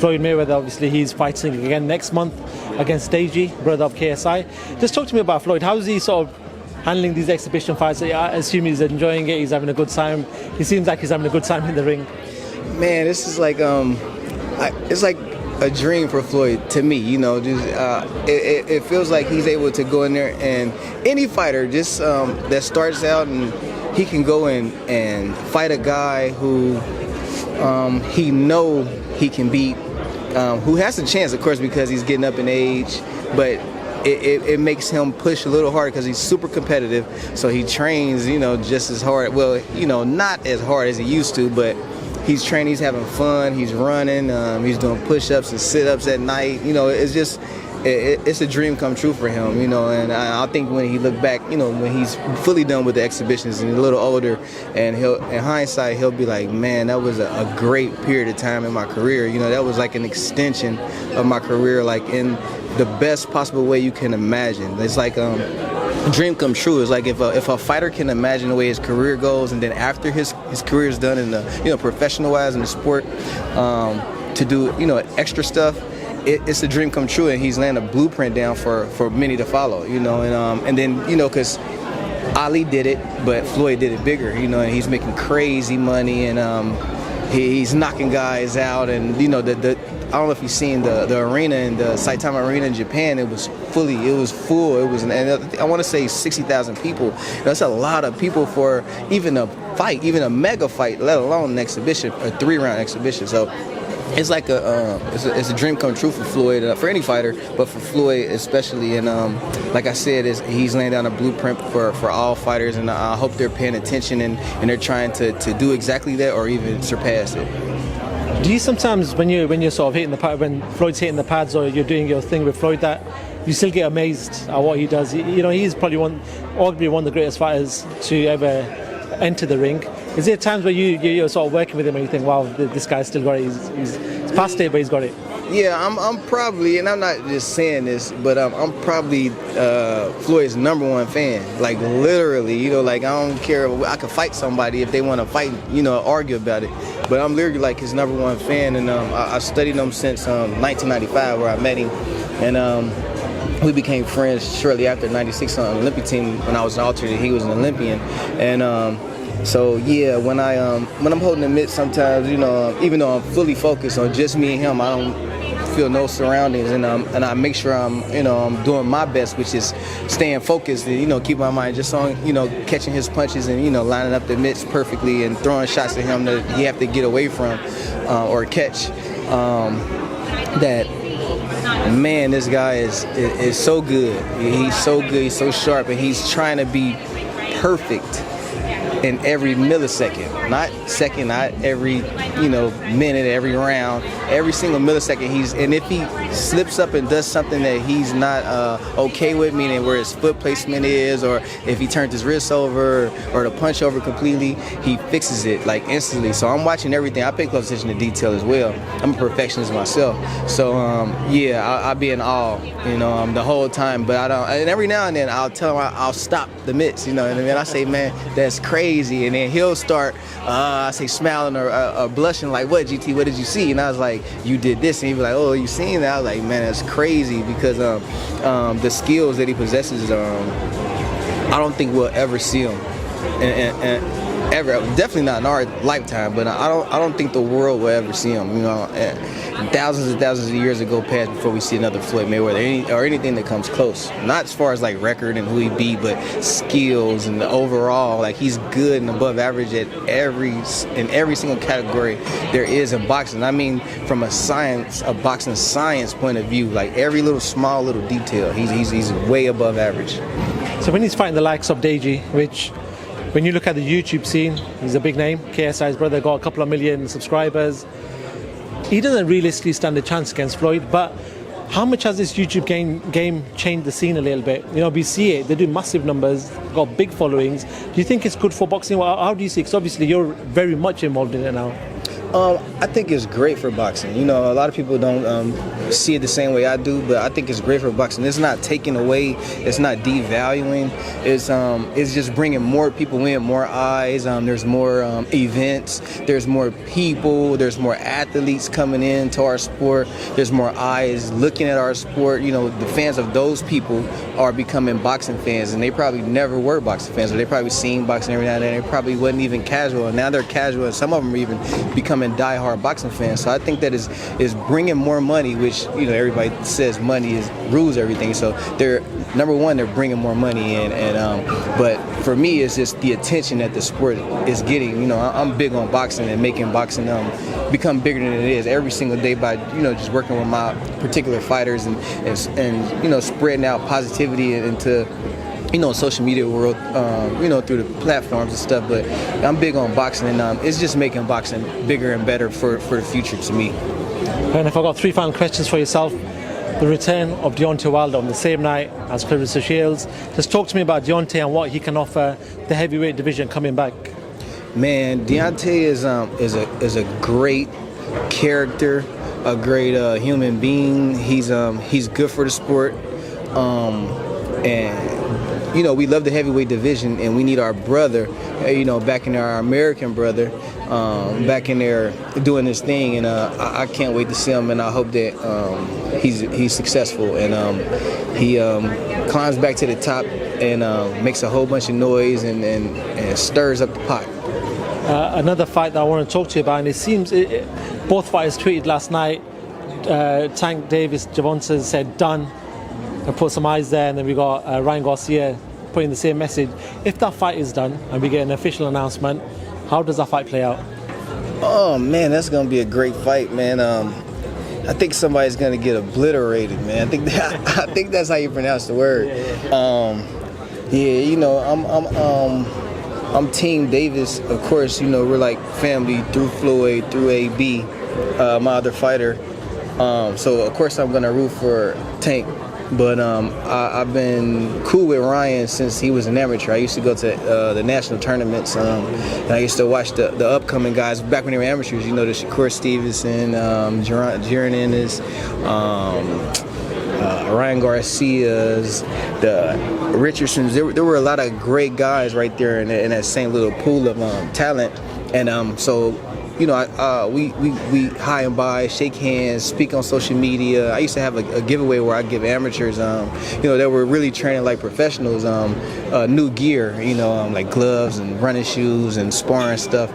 Floyd Mayweather, obviously, he's fighting again next month against Deji, brother of KSI. Just talk to me about Floyd. How is he sort of handling these exhibition fights? I assume he's enjoying it, he's having a good time. He seems like he's having a good time in the ring. Man, this is like, it's like a dream for Floyd to me, you know. Just it feels like he's able to go in there, and any fighter just that starts out and he can go in and fight a guy who he know he can beat, who has a chance, of course, because he's getting up in age, but it makes him push a little harder because he's super competitive. So he trains, you know, just as hard. Well, you know, not as hard as he used to, but he's training, he's having fun, he's running, he's doing push-ups and sit-ups at night. You know, it's just, it's a dream come true for him, you know. And I think when he look back, you know, when he's fully done with the exhibitions and a little older, and in hindsight, he'll be like, man, that was a great period of time in my career. You know, that was like an extension of my career, like in the best possible way you can imagine. It's like dream come true. It's like if a fighter can imagine the way his career goes, and then after his career is done in the, you know, professional wise in the sport, to do, you know, extra stuff, it's a dream come true, and he's laying a blueprint down for many to follow, you know. And then, you know, because Ali did it, but Floyd did it bigger, you know, and he's making crazy money, and he's knocking guys out, and you know, I don't know if you've seen the arena in the Saitama Arena in Japan. It was full. And I want to say 60,000 people. That's a lot of people for even a fight, even a mega fight, let alone an exhibition, a 3-round exhibition. So it's like it's a dream come true for Floyd, for any fighter, but for Floyd especially. And like I said, he's laying down a blueprint for all fighters, and I hope they're paying attention and they're trying to do exactly that or even surpass it. Do you sometimes, when you're sort of hitting the pad, when Floyd's hitting the pads, or you're doing your thing with Floyd, that you still get amazed at what he does? You know, he's probably arguably one of the greatest fighters to ever enter the ring. Is there times where you're sort of working with him and you think, wow, this guy's still got it, he's past it, but he's got it? Yeah, I'm probably, and I'm not just saying this, but I'm probably Floyd's #1 fan. Like literally, you know, like I don't care. I could fight somebody if they want to fight, you know, argue about it. But I'm literally like his #1 fan, and I studied him since 1995, where I met him, and we became friends shortly after '96 on the Olympic team when I was an alternate. He was an Olympian, and. So yeah, when I'm holding the mitt, sometimes, you know, even though I'm fully focused on just me and him, I don't feel no surroundings, and I make sure I'm doing my best, which is staying focused and, you know, keep my mind just on, you know, catching his punches and, you know, lining up the mitts perfectly and throwing shots at him that he have to get away from or catch. That, man, this guy is so good. He's so good. He's so sharp, and he's trying to be perfect in every millisecond, not second, not every, you know, minute, every round, every single millisecond. And if he slips up and does something that he's not okay with, meaning where his foot placement is, or if he turns his wrist over or the punch over completely, he fixes it like instantly. So I'm watching everything. I pay close attention to detail as well. I'm a perfectionist myself. So yeah, I'll be in awe, you know, the whole time. But I don't. And every now and then I'll tell him I'll stop the mitts, you know. And then I say, man, that's crazy. And then he'll start, I say, smiling or blushing, like, what, GT, what did you see? And I was like, you did this. And he'd be like, oh, you seen that? I was like, man, that's crazy, because the skills that he possesses, I don't think we'll ever see them. And ever, definitely not in our lifetime, but I don't think the world will ever see him. You know, and thousands and thousands of years ago past before we see another Floyd Mayweather or anything that comes close. Not as far as like record and who he beat, but skills and the overall. Like, he's good and above average at in every single category there is in boxing. I mean, from a boxing science point of view, like every little small little detail, he's way above average. So when he's fighting the likes of Deji, which, when you look at the YouTube scene, he's a big name. KSI's brother got a couple of million subscribers. He doesn't realistically stand a chance against Floyd, but how much has this YouTube game changed the scene a little bit? You know, we see it, they do massive numbers, got big followings. Do you think it's good for boxing? How do you see it? Because obviously you're very much involved in it now. I think it's great for boxing. You know, a lot of people don't see it the same way I do, but I think it's great for boxing. It's not taking away, it's not devaluing. It's just bringing more people in, more eyes. There's more events. There's more people. There's more athletes coming into our sport. There's more eyes looking at our sport. You know, the fans of those people are becoming boxing fans, and they probably never were boxing fans, or they probably seen boxing every now and then. They probably wasn't even casual, and now they're casual, and some of them are even becoming die-hard boxing fans. So I think that is bringing more money, which, you know, everybody says money rules everything. So they're number one, they're bringing more money in, but for me, it's just the attention that the sport is getting. You know, I'm big on boxing and making boxing become bigger than it is every single day by, you know, just working with my particular fighters and you know, spreading out positivity into, you know, social media world, you know, through the platforms and stuff. But I'm big on boxing, and it's just making boxing bigger and better for the future to me. And if I've got 3 final questions for yourself. The return of Deontay Wilder on the same night as Clarissa Shields. Just talk to me about Deontay and what he can offer the heavyweight division coming back. Man, Deontay is a great character, a great human being. He's good for the sport, and you know, we love the heavyweight division, and we need our brother, you know, back in there, our American brother, back in there doing this thing, and I can't wait to see him, and I hope that he's successful, and he climbs back to the top and makes a whole bunch of noise and stirs up the pot. Another fight that I want to talk to you about, and it seems both fighters tweeted last night. Tank Davis, Gervonta said done, and put some eyes there, and then we got Ryan Garcia putting the same message. If that fight is done and we get an official announcement, how does that fight play out? Oh man, that's gonna be a great fight, man. I think somebody's gonna get obliterated, man. I think that's how you pronounce the word. Yeah, you know, I'm Team Davis. Of course, you know, we're like family through Floyd, through AB, my other fighter. So of course I'm gonna root for Tank. But I've been cool with Ryan since he was an amateur. I used to go to the national tournaments, and I used to watch the upcoming guys back when they were amateurs. You know, the Shakur Stevenson, Jaron Ennis, Ryan Garcia's, the Richardsons. There were a lot of great guys right there in that same little pool of talent, and so. You know, we high and by, shake hands, speak on social media. I used to have a giveaway where I give amateurs, you know, that were really training like professionals, new gear, you know, like gloves and running shoes and sparring stuff.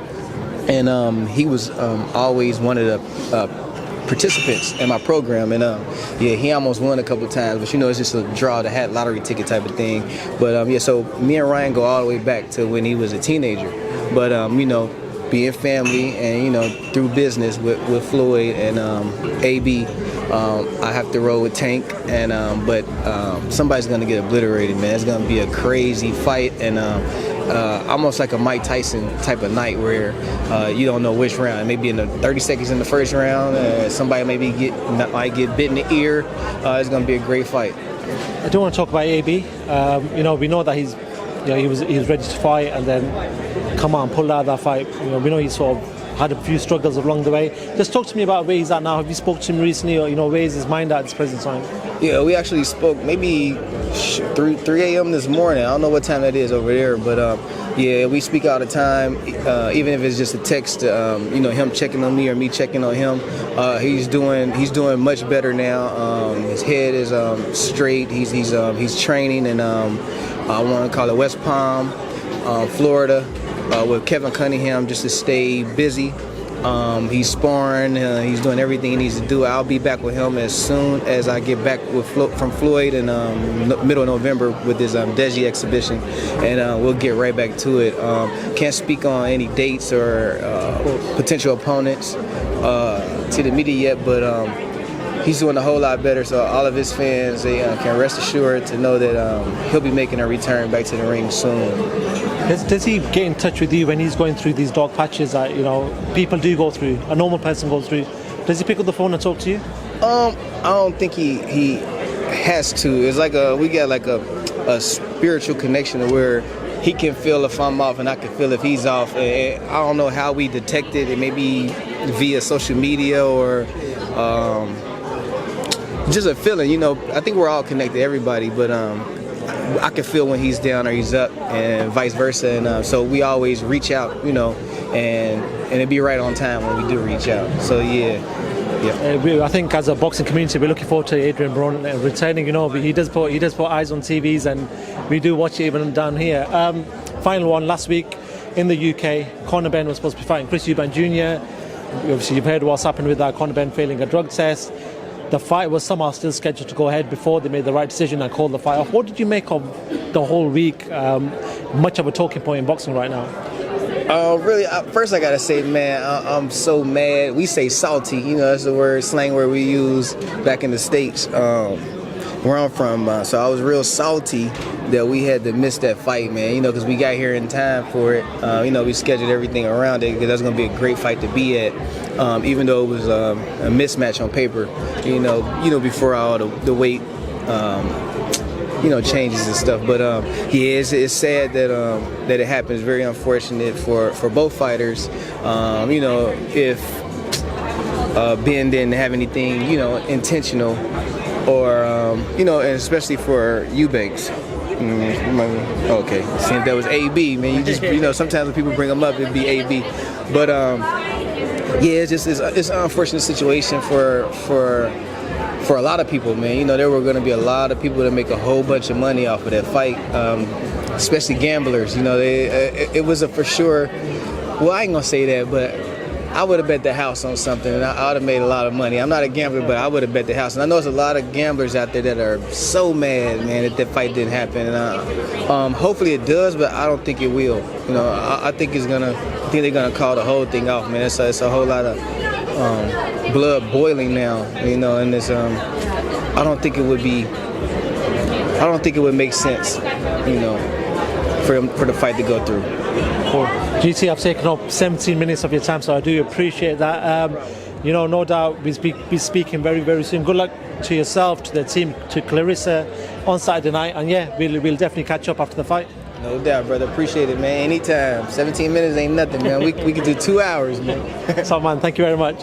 And he was always one of the participants in my program, and yeah, he almost won a couple of times, but you know, it's just a draw the hat lottery ticket type of thing. But yeah, so me and Ryan go all the way back to when he was a teenager. But you know, being family and, you know, through business with Floyd and AB, I have to roll with Tank, and but somebody's gonna get obliterated, man. It's gonna be a crazy fight, and almost like a Mike Tyson type of night where you don't know which round. Maybe in the 30 seconds in the first round, somebody might get bit in the ear. It's gonna be a great fight. I do want to talk about AB. You know, we know that he's, you know, he was ready to fight, and then come on, pull out of that fight. You know, we know he sort of had a few struggles along the way. Just talk to me about where he's at now. Have you spoke to him recently, or, you know, where is his mind at this present time? Yeah, we actually spoke maybe 3 a.m. this morning. I don't know what time that is over there, but yeah, we speak all the time. Even if it's just a text, you know, him checking on me or me checking on him. He's doing much better now. His head is straight. He's training in I want to call it West Palm, Florida, with Kevin Cunningham, just to stay busy. He's sparring. He's doing everything he needs to do. I'll be back with him as soon as I get back from Floyd in middle of November with his Deji exhibition, and we'll get right back to it. Can't speak on any dates or potential opponents to the media yet, but he's doing a whole lot better. So all of his fans, they can rest assured to know that he'll be making a return back to the ring soon. Does he get in touch with you when he's going through these dark patches that, you know, people do go through, a normal person goes through? Does he pick up the phone and talk to you? I don't think he has to. It's like we got like a spiritual connection to where he can feel if I'm off and I can feel if he's off. And I don't know how we detect it. It may be via social media or just a feeling. You know, I think we're all connected, everybody, but I can feel when he's down or he's up, and vice versa. And so we always reach out, you know, and it'd be right on time when we do reach out. So yeah. I think as a boxing community, we're looking forward to Adrien Broner returning. You know, he does put eyes on TVs, and we do watch it even down here. Final one last week in the UK, Conor Benn was supposed to be fighting Chris Eubank Jr. Obviously, you've heard what's happened with that, Conor Benn failing a drug test. The fight was somehow still scheduled to go ahead before they made the right decision and called the fight off. What did you make of the whole week? Much of a talking point in boxing right now. Really, first I gotta say, man, I'm so mad. We say salty, you know, that's the word, slang word we use back in the States, where I'm from. So I was real salty that we had to miss that fight, man, you know, because we got here in time for it. You know, we scheduled everything around it because that's gonna be a great fight to be at, even though it was a mismatch on paper, you know, before all the weight, you know, changes and stuff. But yeah, it's sad that it happens. Very unfortunate for both fighters. You know, if Ben didn't have anything, you know, intentional, or you know, and especially for Eubanks. Okay, see if that was AB, man. You just, you know, sometimes when people bring them up, it'd be AB. But yeah, it's an unfortunate situation for a lot of people, man. You know, there were going to be a lot of people that make a whole bunch of money off of that fight, especially gamblers. You know, it was a for sure. Well, I ain't gonna say that, but I would have bet the house on something, and I would have made a lot of money. I'm not a gambler, but I would have bet the house. And I know there's a lot of gamblers out there that are so mad, man, that fight didn't happen. And hopefully it does, but I don't think it will. You know, I think they're gonna call the whole thing off, man. It's a whole lot of blood boiling now, you know, and it's I don't think it would make sense, you know, for the fight to go through. Cool. GT, I've taken up 17 minutes of your time, so I do appreciate that. You know, no doubt we'll be speaking very, very soon. Good luck to yourself, to the team, to Clarissa on Saturday night, and yeah, we'll definitely catch up after the fight. No doubt, brother. Appreciate it, man. Anytime. 17 minutes ain't nothing, man. We could do 2 hours, man. So, man, thank you very much.